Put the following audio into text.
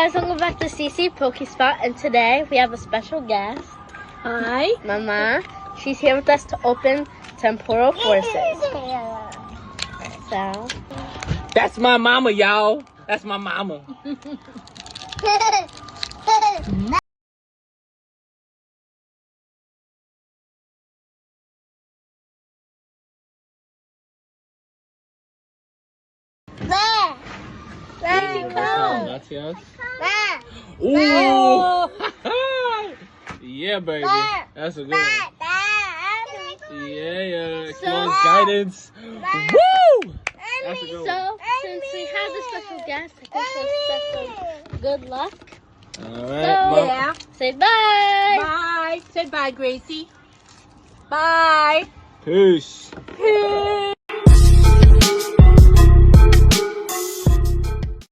guys, welcome back to CC Pokespot, and today we have a special guest. Hi. Mama. She's here with us to open Temporal Forces. So. That's my mama, y'all. That's my mama. That's yours. Ooh. Yeah, baby. That's a good one. Yeah. Close guidance. Woo! That's a good one. So, since we have the special guest, I think we're special good luck. All So, right. Yeah. say bye. Bye. Say bye, Gracie. Bye. Peace. Peace.